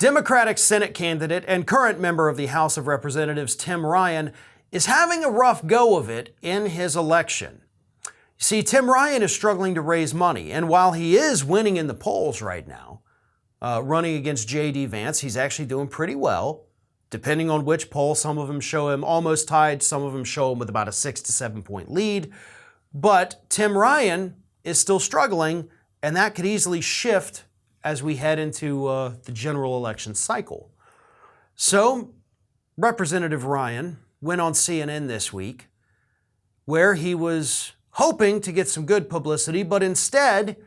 Democratic Senate candidate and current member of the House of Representatives Tim Ryan is having a rough go of it in his election. See, Tim Ryan is struggling to raise money, and while he is winning in the polls right now, running against J.D. Vance, he's actually doing pretty well. Depending on which poll, some of them show him almost tied, some of them show him with about a 6 to 7 point lead. But Tim Ryan is still struggling, and that could easily shift as we head into the general election cycle. So, Representative Ryan went on CNN this week, where he was hoping to get some good publicity, but instead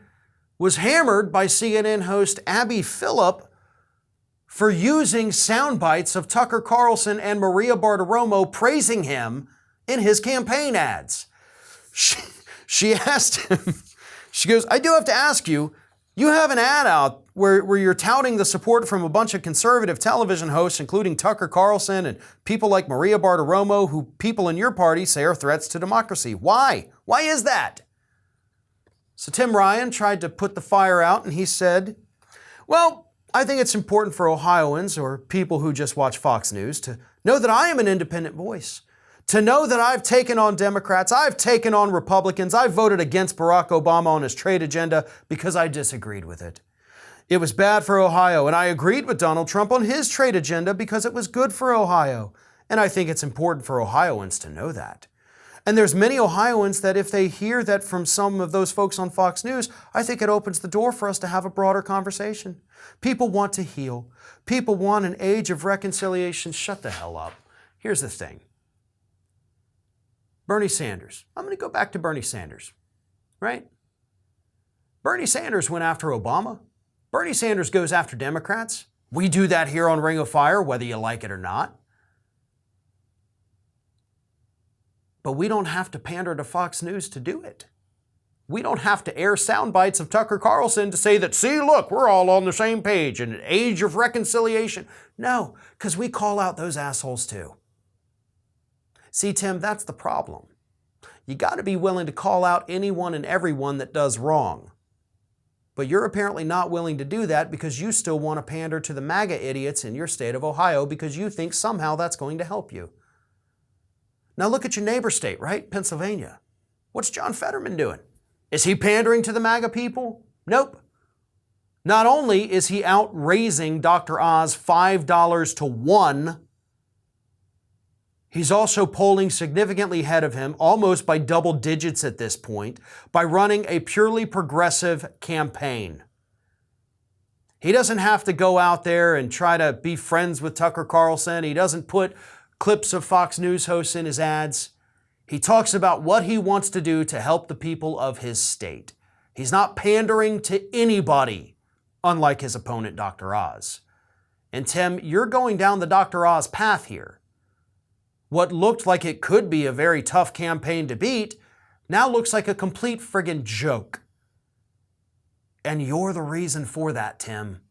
was hammered by CNN host Abby Phillip for using sound bites of Tucker Carlson and Maria Bartiromo praising him in his campaign ads. She asked him, she goes, "I do have to ask you, you have an ad out where you're touting the support from a bunch of conservative television hosts, including Tucker Carlson and people like Maria Bartiromo, who people in your party say are threats to democracy. Why? Why is that?" So Tim Ryan tried to put the fire out, and he said, "Well, I think it's important for Ohioans or people who just watch Fox News to know that I am an independent voice, to know that I've taken on Democrats, I've taken on Republicans, I've voted against Barack Obama on his trade agenda because I disagreed with it. It was bad for Ohio, and I agreed with Donald Trump on his trade agenda because it was good for Ohio. And I think it's important for Ohioans to know that. And there's many Ohioans that if they hear that from some of those folks on Fox News, I think it opens the door for us to have a broader conversation. People want to heal. People want an age of reconciliation." Shut the hell up. Here's the thing. Bernie Sanders. I'm going to go back to Bernie Sanders, right? Bernie Sanders went after Obama. Bernie Sanders goes after Democrats. We do that here on Ring of Fire, whether you like it or not. But we don't have to pander to Fox News to do it. We don't have to air sound bites of Tucker Carlson to say that, see, look, we're all on the same page in an age of reconciliation. No, because we call out those assholes too. See, Tim, that's the problem. You got to be willing to call out anyone and everyone that does wrong. But you're apparently not willing to do that because you still want to pander to the MAGA idiots in your state of Ohio because you think somehow that's going to help you. Now look at your neighbor state, right? Pennsylvania. What's John Fetterman doing? Is he pandering to the MAGA people? Nope. Not only is he out raising Dr. Oz $5 to 1, he's also polling significantly ahead of him, almost by double digits at this point, by running a purely progressive campaign. He doesn't have to go out there and try to be friends with Tucker Carlson. He doesn't put clips of Fox News hosts in his ads. He talks about what he wants to do to help the people of his state. He's not pandering to anybody, unlike his opponent, Dr. Oz. And Tim, you're going down the Dr. Oz path here. What looked like it could be a very tough campaign to beat now looks like a complete friggin' joke. And you're the reason for that, Tim.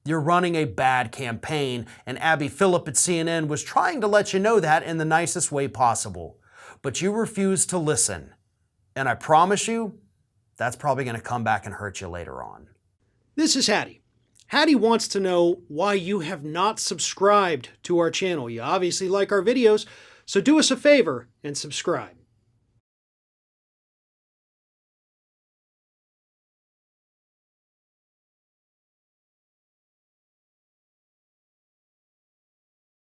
You're running a bad campaign, and Abby Phillip at CNN was trying to let you know that in the nicest way possible. But you refused to listen. And I promise you, that's probably going to come back and hurt you later on. This is Hattie. Hattie wants to know why you have not subscribed to our channel. You obviously like our videos, so do us a favor and subscribe.